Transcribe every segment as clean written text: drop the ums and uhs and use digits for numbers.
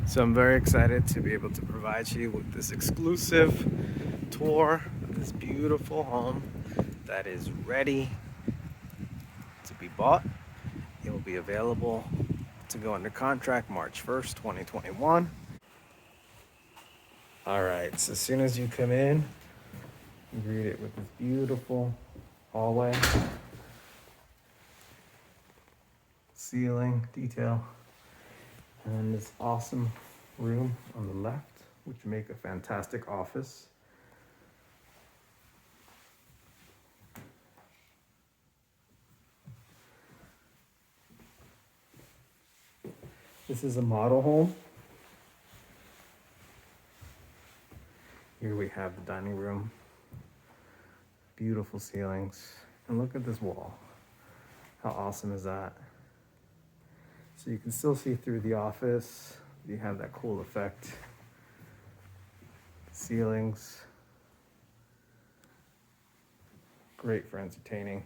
So I'm very excited to be able to provide you with this exclusive tour of this beautiful home that is ready to be bought. It will be available to go under contract March 1st, 2021. All right, so as soon as you come in, you greet it with this beautiful hallway, ceiling detail, and this awesome room on the left, which make a fantastic office. This is a model home. Here we have the dining room, beautiful ceilings, and look at this wall. How awesome is that? So you can still see through the office. You have that cool effect. Ceilings, great for entertaining.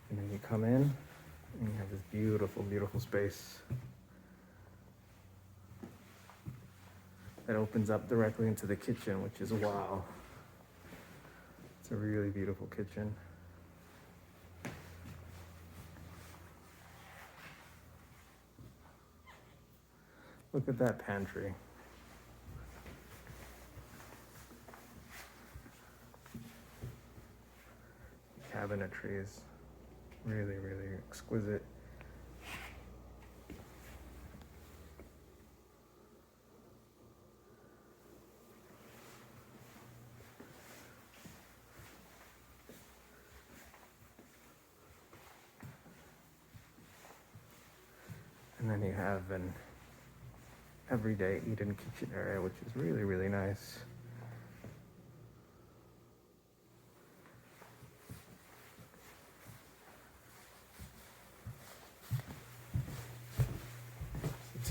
And then you come in and you have this beautiful, beautiful space that opens up directly into the kitchen, which is wow. It's a really beautiful kitchen. Look at that pantry. Cabinetry is really, really exquisite. And then you have an everyday eat-in kitchen area, which is really, really nice.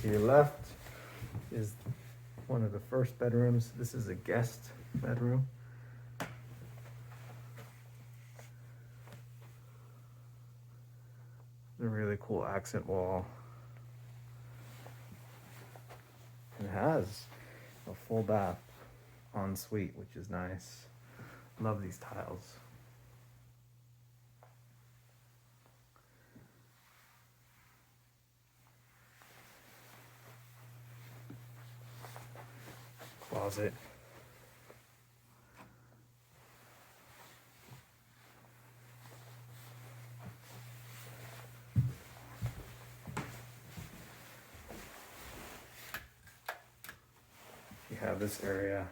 To your left is one of the first bedrooms. This is a guest bedroom. A really cool accent wall. It has a full bath ensuite, which is nice. Love these tiles. Closet. You have this area.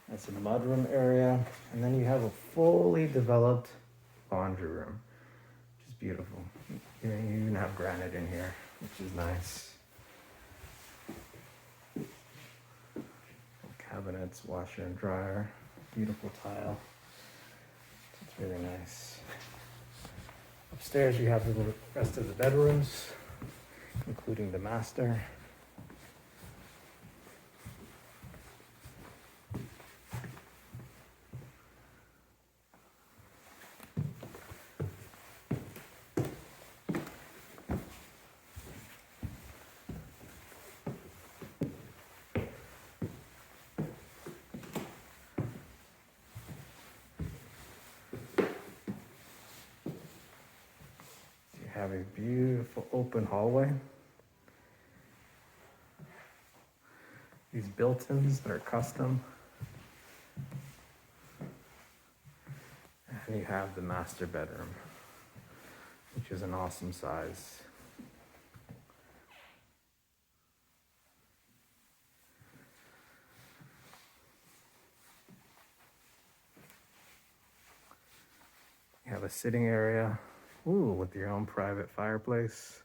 That's a mudroom area. And then you have a fully developed laundry room, which is beautiful. You even have granite in here, which is nice. Cabinets, washer and dryer, beautiful tile. It's really nice. Upstairs you have the rest of the bedrooms, including the master. Have a beautiful open hallway. These built-ins that are custom. And you have the master bedroom, which is an awesome size. You have a sitting area. Ooh, with your own private fireplace.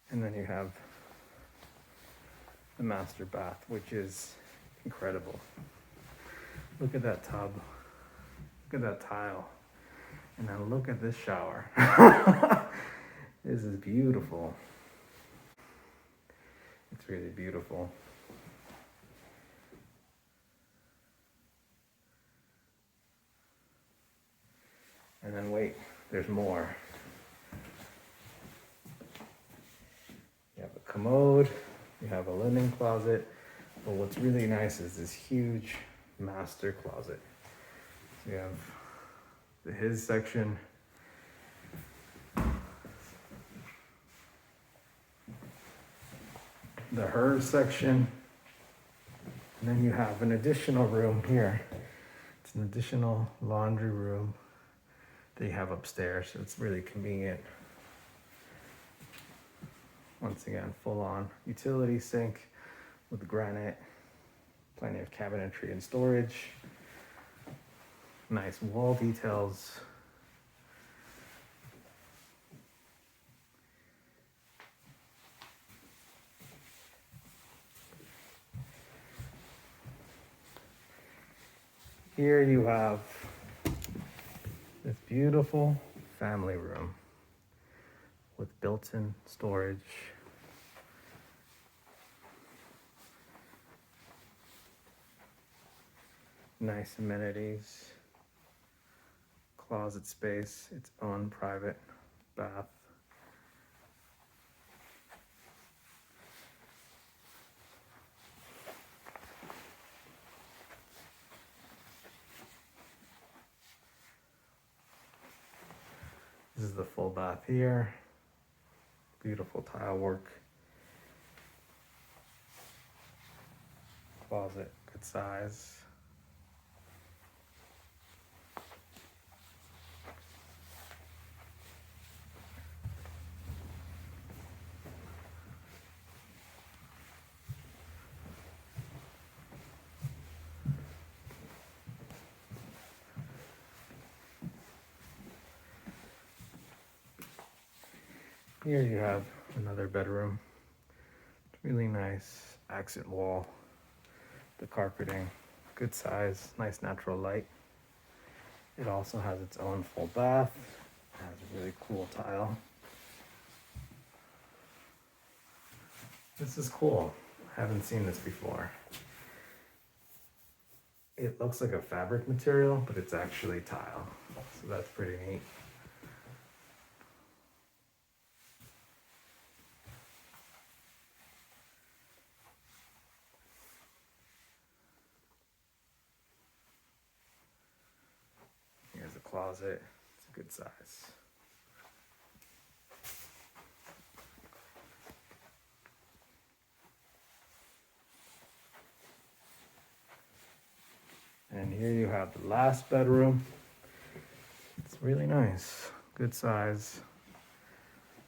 And then you have the master bath, which is incredible. Look at that tub. Look at that tile. And then look at this shower. This is beautiful. It's really beautiful. there's more. You have a commode, you have a linen closet, but what's really nice is this huge master closet. So you have the his section, the hers section, and then you have an additional room here. It's an additional laundry room that you have upstairs, so it's really convenient. Once again, full on utility sink with granite, plenty of cabinetry and storage, nice wall details. Here you have this beautiful family room with built-in storage. Nice amenities, closet space, its own private bath. This is the full bath here. Beautiful tile work. Closet, good size. Here you have another bedroom. It's really nice accent wall. The carpeting, good size, nice natural light. It also has its own full bath. It has a really cool tile. This is cool. I haven't seen this before. It looks like a fabric material, but it's actually tile. So that's pretty neat. Here's a closet. It's a good size. And here you have the last bedroom. It's really nice, good size.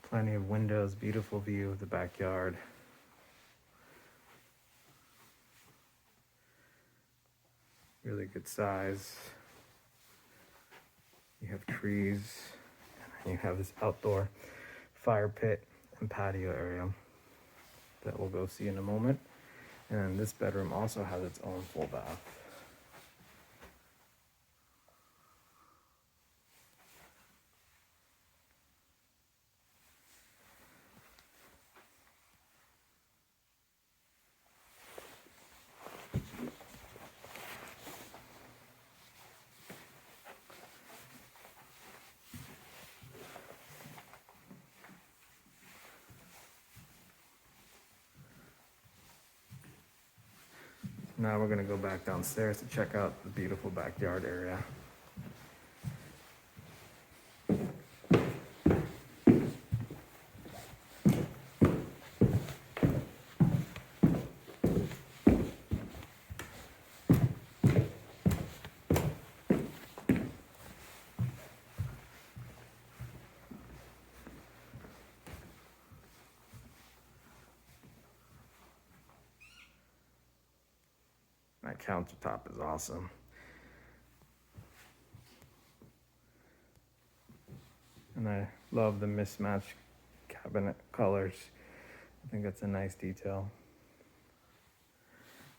Plenty of windows, beautiful view of the backyard. Really good size. You have trees, and you have this outdoor fire pit and patio area that we'll go see in a moment. And this bedroom also has its own full bath. Now we're gonna go back downstairs to check out the beautiful backyard area. That countertop is awesome. And I love the mismatched cabinet colors. I think that's a nice detail.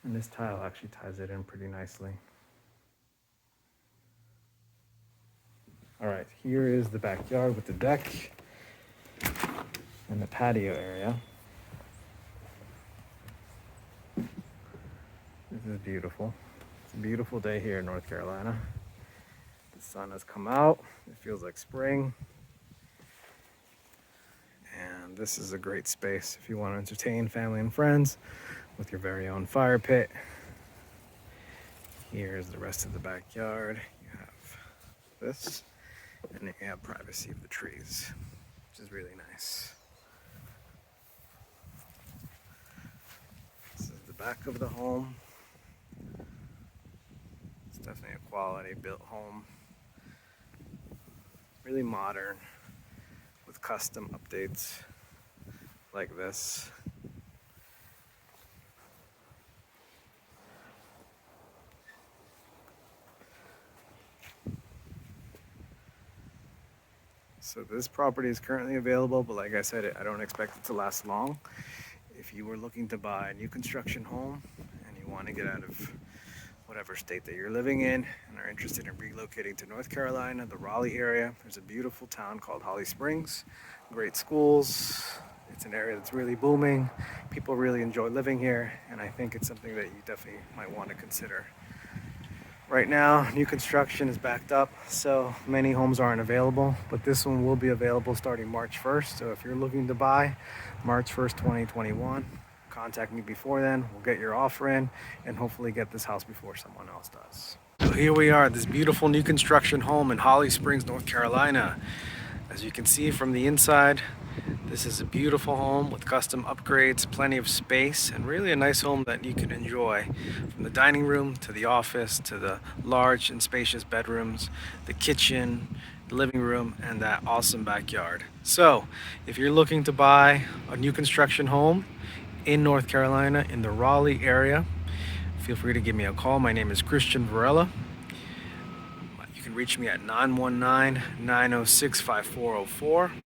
And this tile actually ties it in pretty nicely. All right, here is the backyard with the deck and the patio area. This is beautiful. It's a beautiful day here in North Carolina. The The sun has come out. It feels like spring. And this is a great space if you want to entertain family and friends with your very own fire pit. Here's the rest of the backyard. You have this, and then you have privacy of the trees, which is really nice. This is the back of the home. It's definitely a quality built home. Really modern with custom updates like this. So this property is currently available, but like I said, I don't expect it to last long. If you were looking to buy a new construction home and you want to get out of whatever state that you're living in and are interested in relocating to North Carolina, the Raleigh area, there's a beautiful town called Holly Springs, great schools. It's an area that's really booming. People really enjoy living here, and I think it's something that you definitely might want to consider. Right now, new construction is backed up, so many homes aren't available, but this one will be available starting March 1st. So if you're looking to buy March 1st, 2021, contact me before then. We'll get your offer in and hopefully get this house before someone else does. So here we are, this beautiful new construction home in Holly Springs, North Carolina. As you can see from the inside, this is a beautiful home with custom upgrades, plenty of space, and really a nice home that you can enjoy. From the dining room to the office to the large and spacious bedrooms, the kitchen, the living room, and that awesome backyard. So if you're looking to buy a new construction home in North Carolina in the Raleigh area, feel free to give me a call. My name is Christian Varela. You can reach me at 919-906-5404.